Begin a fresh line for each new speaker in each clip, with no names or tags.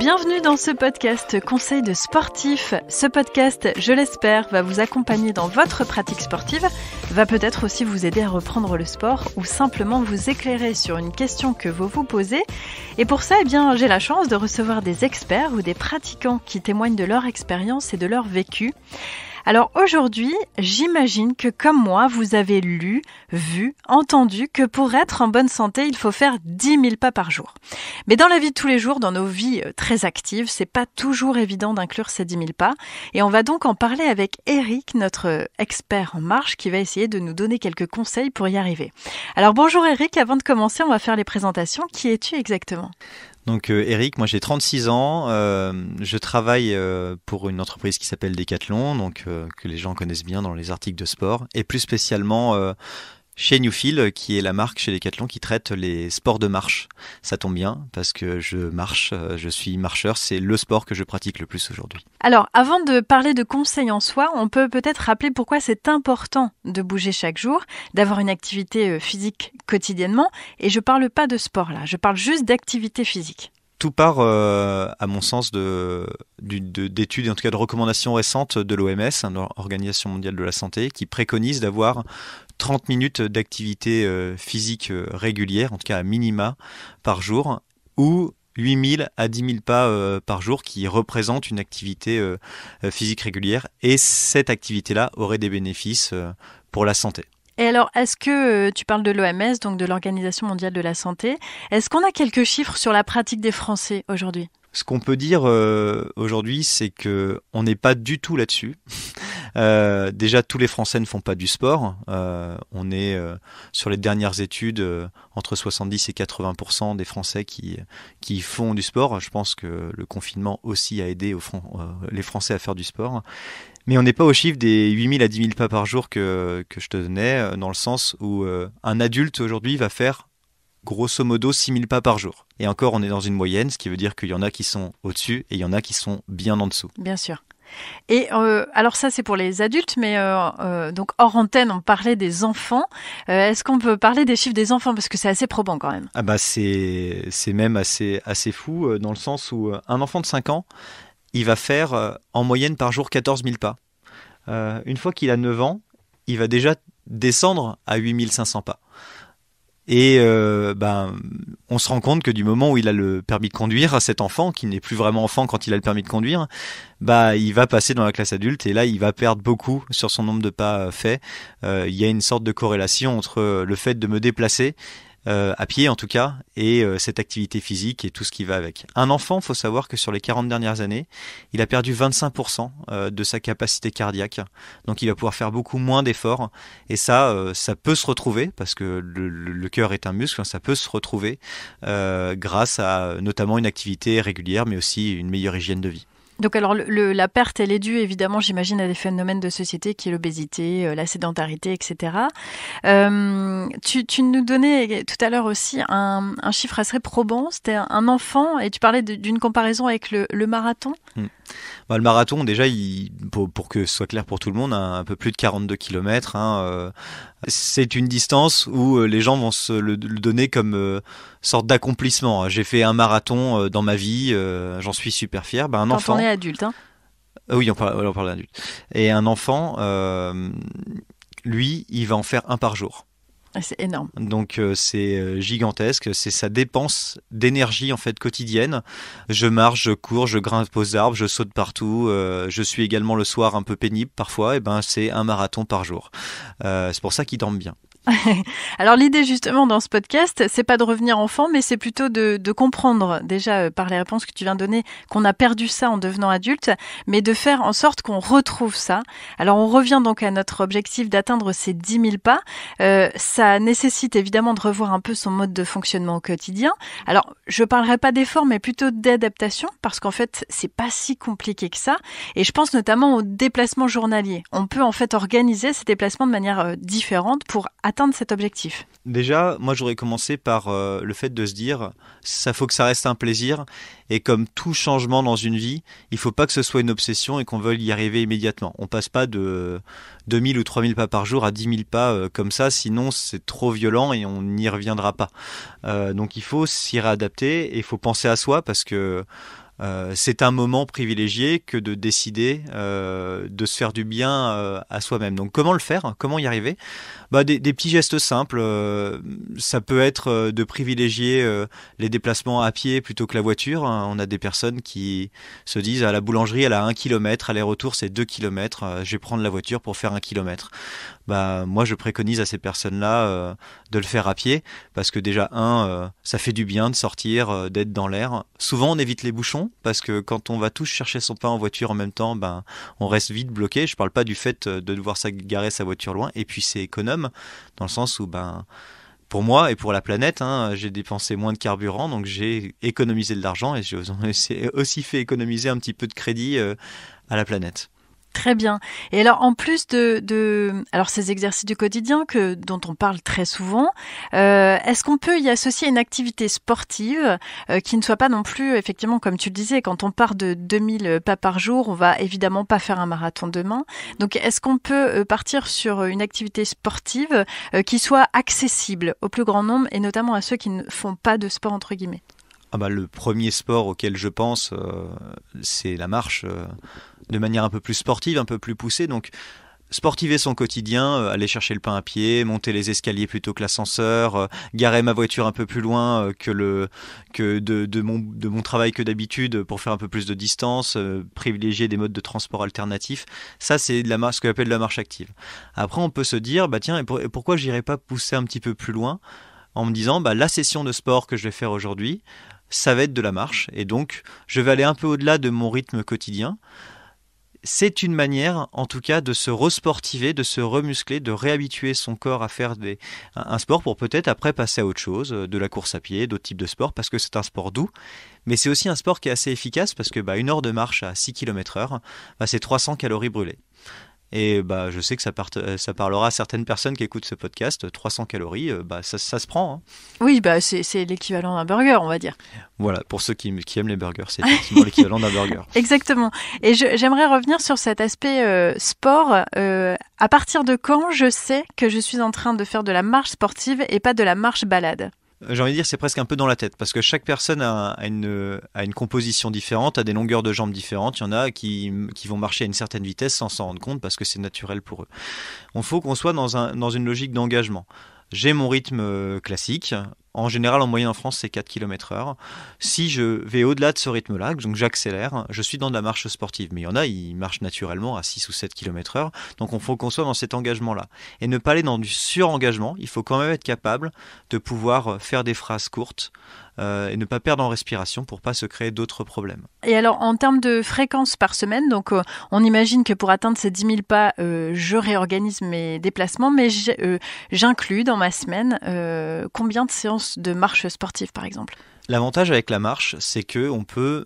Bienvenue dans ce podcast Conseils de sportifs. Ce podcast, je l'espère, va vous accompagner dans votre pratique sportive, va peut-être aussi vous aider à reprendre le sport ou simplement vous éclairer sur une question que vous vous posez. Et pour ça, j'ai la chance de recevoir des experts ou des pratiquants qui témoignent de leur expérience et de leur vécu. Alors aujourd'hui, j'imagine que comme moi, vous avez lu, vu, entendu que pour être en bonne santé, il faut faire 10 000 pas par jour. Mais dans la vie de tous les jours, dans nos vies très actives, c'est pas toujours évident d'inclure ces 10 000 pas. Et on va donc en parler avec Eric, notre expert en marche, qui va essayer de nous donner quelques conseils pour y arriver. Alors bonjour Eric, avant de commencer, on va faire les présentations. Qui es-tu exactement ?
Donc Eric, moi j'ai 36 ans, je travaille pour une entreprise qui s'appelle Decathlon, donc que les gens connaissent bien dans les articles de sport, et plus spécialement chez Newfield, qui est la marque chez Decathlon qui traite les sports de marche. Ça tombe bien parce que je marche, je suis marcheur, c'est le sport que je pratique le plus aujourd'hui.
Alors, avant de parler de conseils en soi, on peut peut-être rappeler pourquoi c'est important de bouger chaque jour, d'avoir une activité physique quotidiennement. Et je ne parle pas de sport là, je parle juste d'activité physique.
Tout part, à mon sens, d'études et en tout cas de recommandations récentes de l'OMS, l'Organisation mondiale de la santé, qui préconise d'avoir 30 minutes d'activité physique régulière, en tout cas à minima par jour, ou 8 000 à 10 000 pas par jour qui représentent une activité physique régulière. Et cette activité-là aurait des bénéfices pour la santé.
Et alors, est-ce que tu parles de l'OMS, donc de l'Organisation mondiale de la santé, est-ce qu'on a quelques chiffres sur la pratique des Français aujourd'hui ?
Ce qu'on peut dire aujourd'hui, c'est qu'on n'est pas du tout là-dessus. Déjà, tous les Français ne font pas du sport. On est sur les dernières études entre 70 et 80% des Français qui font du sport. Je pense que le confinement aussi a aidé les Français à faire du sport. Mais on n'est pas au chiffre des 8 000 à 10 000 pas par jour que je te donnais, dans le sens où un adulte aujourd'hui va faire grosso modo 6 000 pas par jour. Et encore, on est dans une moyenne, ce qui veut dire qu'il y en a qui sont au-dessus et il y en a qui sont bien en dessous.
Bien sûr. Et alors ça, c'est pour les adultes, mais donc hors antenne, on parlait des enfants. Est-ce qu'on peut parler des chiffres des enfants ? Parce que c'est assez probant quand même.
Ah bah c'est même assez fou, dans le sens où un enfant de 5 ans, il va faire en moyenne par jour 14 000 pas. Une fois qu'il a 9 ans, il va déjà descendre à 8 500 pas. Et on se rend compte que du moment où il a le permis de conduire, cet enfant, qui n'est plus vraiment enfant quand il a le permis de conduire, il va passer dans la classe adulte et là il va perdre beaucoup sur son nombre de pas faits. Il y a une sorte de corrélation entre le fait de me déplacer à pied en tout cas, et cette activité physique et tout ce qui va avec. Un enfant, il faut savoir que sur les 40 dernières années, il a perdu 25% de sa capacité cardiaque. Donc il va pouvoir faire beaucoup moins d'efforts. Et ça peut se retrouver, parce que le cœur est un muscle, ça peut se retrouver grâce à notamment une activité régulière, mais aussi une meilleure hygiène de vie.
Donc alors la perte, elle est due évidemment, j'imagine, à des phénomènes de société qui est l'obésité, la sédentarité, etc. Tu nous donnais tout à l'heure aussi un chiffre assez probant, c'était un enfant, et tu parlais d'une comparaison avec le marathon.
Le marathon, déjà, pour que ce soit clair pour tout le monde, un peu plus de 42 km. C'est une distance où les gens vont se le donner comme sorte d'accomplissement. J'ai fait un marathon dans ma vie, j'en suis super fier. Un
Quand
enfant,
on est adulte.
Oui, on parle d'adulte. Et un enfant, lui, il va en faire un par jour.
C'est énorme.
Donc c'est gigantesque, c'est sa dépense d'énergie en fait quotidienne. Je marche, je cours, je grimpe aux arbres, je saute partout, je suis également le soir un peu pénible parfois, et c'est un marathon par jour. C'est pour ça qu'ils dorment bien.
Alors l'idée justement dans ce podcast, c'est pas de revenir enfant, mais c'est plutôt de comprendre déjà par les réponses que tu viens de donner qu'on a perdu ça en devenant adulte, mais de faire en sorte qu'on retrouve ça. Alors on revient donc à notre objectif d'atteindre ces 10 000 pas. Ça nécessite évidemment de revoir un peu son mode de fonctionnement au quotidien. Alors je parlerai pas d'effort, mais plutôt d'adaptation, parce qu'en fait c'est pas si compliqué que ça. Et je pense notamment aux déplacements journaliers. On peut en fait organiser ces déplacements de manière différente pour atteindre cet objectif.
Déjà, moi j'aurais commencé par le fait de se dire ça faut que ça reste un plaisir, et comme tout changement dans une vie, il faut pas que ce soit une obsession et qu'on veuille y arriver immédiatement. On passe pas de 2000 ou 3000 pas par jour à 10 000 pas comme ça, sinon c'est trop violent et on n'y reviendra pas. Donc il faut s'y réadapter et il faut penser à soi, parce que c'est un moment privilégié que de décider de se faire du bien à soi-même. Donc comment le faire? Comment y arriver? Des petits gestes simples. Ça peut être de privilégier les déplacements à pied plutôt que la voiture. On a des personnes qui se disent à la boulangerie, elle a 1 kilomètre, aller-retour c'est 2 kilomètres, je vais prendre la voiture pour faire 1 kilomètre. Moi je préconise à ces personnes-là de le faire à pied, parce que déjà ça fait du bien de sortir, d'être dans l'air. Souvent on évite les bouchons, parce que quand on va tous chercher son pain en voiture en même temps, on reste vite bloqué. Je parle pas du fait de devoir garer sa voiture loin, et puis c'est économe, dans le sens où pour moi et pour la planète, j'ai dépensé moins de carburant, donc j'ai économisé de l'argent, et j'ai aussi fait économiser un petit peu de crédit à la planète.
Très bien. Et alors, en plus alors ces exercices du quotidien dont on parle très souvent, est-ce qu'on peut y associer une activité sportive qui ne soit pas non plus, effectivement, comme tu le disais, quand on part de 2000 pas par jour, on va évidemment pas faire un marathon demain. Donc, est-ce qu'on peut partir sur une activité sportive qui soit accessible au plus grand nombre, et notamment à ceux qui ne font pas de sport, entre guillemets?
Le premier sport auquel je pense, c'est la marche, de manière un peu plus sportive, un peu plus poussée. Donc, sportiver son quotidien, aller chercher le pain à pied, monter les escaliers plutôt que l'ascenseur, garer ma voiture un peu plus loin que de mon travail que d'habitude pour faire un peu plus de distance, privilégier des modes de transport alternatifs. Ça, c'est ce qu'on appelle la marche active. Après, on peut se dire, tiens, et pourquoi j'irais pas pousser un petit peu plus loin en me disant, la session de sport que je vais faire aujourd'hui, ça va être de la marche, et donc je vais aller un peu au-delà de mon rythme quotidien. C'est une manière, en tout cas, de se resportiver, de se remuscler, de réhabituer son corps à faire un sport pour peut-être après passer à autre chose, de la course à pied, d'autres types de sports, parce que c'est un sport doux. Mais c'est aussi un sport qui est assez efficace, parce que 1 heure de marche à 6 km/h, c'est 300 calories brûlées. Et je sais que ça parlera à certaines personnes qui écoutent ce podcast. 300 calories, ça se prend.
Oui, c'est l'équivalent d'un burger, on va dire.
Voilà, pour ceux qui aiment les burgers, c'est effectivement l'équivalent d'un burger.
Exactement. Et j'aimerais revenir sur cet aspect sport. À partir de quand je sais que je suis en train de faire de la marche sportive et pas de la marche balade?
J'ai envie de dire, c'est presque un peu dans la tête, parce que chaque personne a une composition différente, a des longueurs de jambes différentes. Il y en a qui vont marcher à une certaine vitesse sans s'en rendre compte, parce que c'est naturel pour eux. Il faut qu'on soit dans une logique d'engagement. J'ai mon rythme classique. En général, en moyenne en France, c'est 4 km/h. Si je vais au-delà de ce rythme-là, donc j'accélère, je suis dans de la marche sportive. Mais il y en a, ils marchent naturellement à 6 ou 7 km/h. Donc il faut qu'on soit dans cet engagement-là. Et ne pas aller dans du surengagement. Il faut quand même être capable de pouvoir faire des phrases courtes et ne pas perdre en respiration pour ne pas se créer d'autres problèmes.
Et alors, en termes de fréquence par semaine, donc on imagine que pour atteindre ces 10 000 pas, je réorganise mes déplacements, mais j'inclus dans ma semaine combien de séances de marche sportive, par exemple?
L'avantage avec la marche, c'est qu'on peut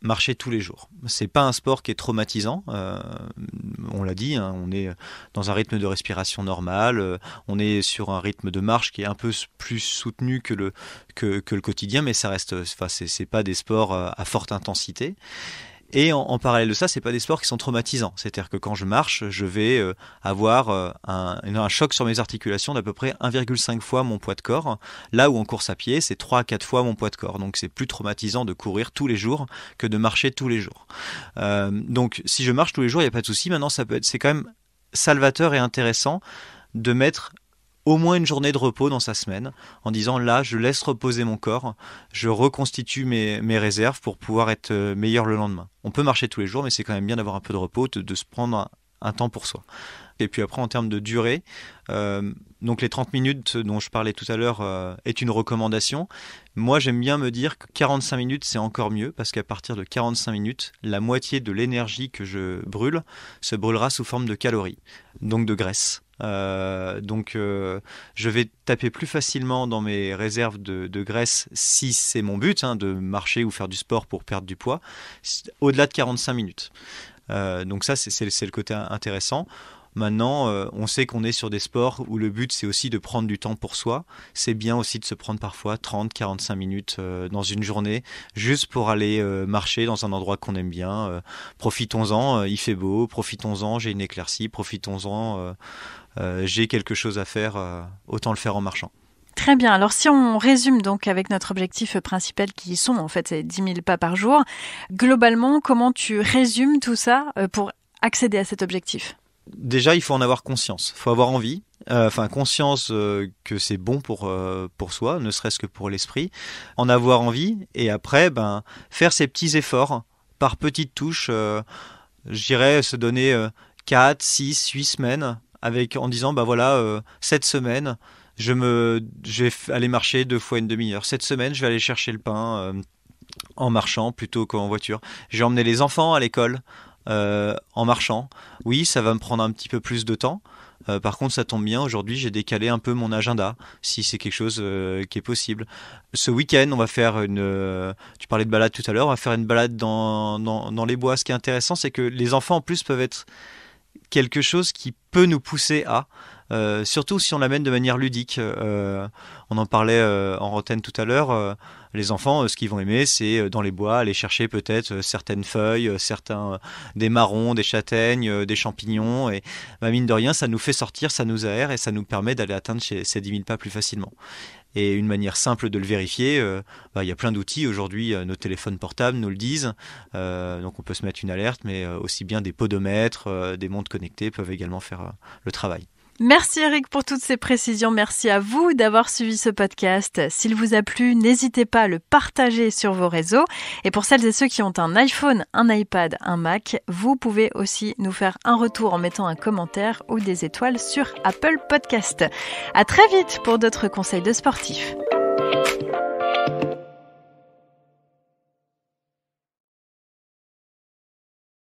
marcher tous les jours. C'est pas un sport qui est traumatisant. On l'a dit, on est dans un rythme de respiration normal. On est sur un rythme de marche qui est un peu plus soutenu que le quotidien, mais ça reste. C'est pas des sports à forte intensité. Et en parallèle de ça, c'est pas des sports qui sont traumatisants. C'est-à-dire que quand je marche, je vais avoir un choc sur mes articulations d'à peu près 1,5 fois mon poids de corps. Là où en course à pied, c'est 3 à 4 fois mon poids de corps. Donc c'est plus traumatisant de courir tous les jours que de marcher tous les jours. Donc si je marche tous les jours, il n'y a pas de souci. Maintenant, c'est quand même salvateur et intéressant de mettre au moins une journée de repos dans sa semaine, en disant là, je laisse reposer mon corps, je reconstitue mes réserves pour pouvoir être meilleur le lendemain. On peut marcher tous les jours, mais c'est quand même bien d'avoir un peu de repos, de se prendre un temps pour soi. Et puis après, en termes de durée, donc les 30 minutes dont je parlais tout à l'heure est une recommandation. Moi, j'aime bien me dire que 45 minutes, c'est encore mieux, parce qu'à partir de 45 minutes, la moitié de l'énergie que je brûle se brûlera sous forme de calories, donc de graisse. Je vais taper plus facilement dans mes réserves de graisse si c'est mon but, de marcher ou faire du sport pour perdre du poids, au-delà de 45 minutes. Donc ça, c'est le côté intéressant. Maintenant, on sait qu'on est sur des sports où le but, c'est aussi de prendre du temps pour soi. C'est bien aussi de se prendre parfois 30-45 minutes dans une journée, juste pour aller marcher dans un endroit qu'on aime bien. Profitons-en, il fait beau, profitons-en, j'ai une éclaircie, profitons-en, j'ai quelque chose à faire, autant le faire en marchant.
Très bien. Alors, si on résume donc avec notre objectif principal qui sont en fait ces 10 000 pas par jour, globalement, comment tu résumes tout ça pour accéder à cet objectif ?
Déjà, il faut en avoir conscience. Il faut avoir envie. Conscience que c'est bon pour soi, ne serait-ce que pour l'esprit. En avoir envie et après, faire ces petits efforts par petites touches. Je dirais se donner 4, 6, 8 semaines en disant, cette semaine, je vais aller marcher 2 fois une demi-heure. Cette semaine, je vais aller chercher le pain en marchant plutôt qu'en voiture. Je vais emmener les enfants à l'école en marchant. Oui, ça va me prendre un petit peu plus de temps. Par contre, ça tombe bien. Aujourd'hui, j'ai décalé un peu mon agenda, si c'est quelque chose qui est possible. Ce week-end, on va faire tu parlais de balade tout à l'heure, on va faire une balade dans les bois. Ce qui est intéressant, c'est que les enfants, en plus, peuvent être quelque chose qui peut nous pousser à... surtout si on l'amène de manière ludique. On en parlait en antenne tout à l'heure. Les enfants, ce qu'ils vont aimer, c'est dans les bois aller chercher peut-être certaines feuilles, des marrons, des châtaignes, des champignons. Et mine de rien, ça nous fait sortir, ça nous aère et ça nous permet d'aller atteindre ces 10 000 pas plus facilement. Et une manière simple de le vérifier, il y a plein d'outils aujourd'hui, nos téléphones portables nous le disent, donc on peut se mettre une alerte, mais aussi bien des podomètres, des montres connectées peuvent également faire le travail.
Merci Eric pour toutes ces précisions. Merci à vous d'avoir suivi ce podcast. S'il vous a plu, n'hésitez pas à le partager sur vos réseaux. Et pour celles et ceux qui ont un iPhone, un iPad, un Mac, vous pouvez aussi nous faire un retour en mettant un commentaire ou des étoiles sur Apple Podcast. À très vite pour d'autres conseils de sportifs.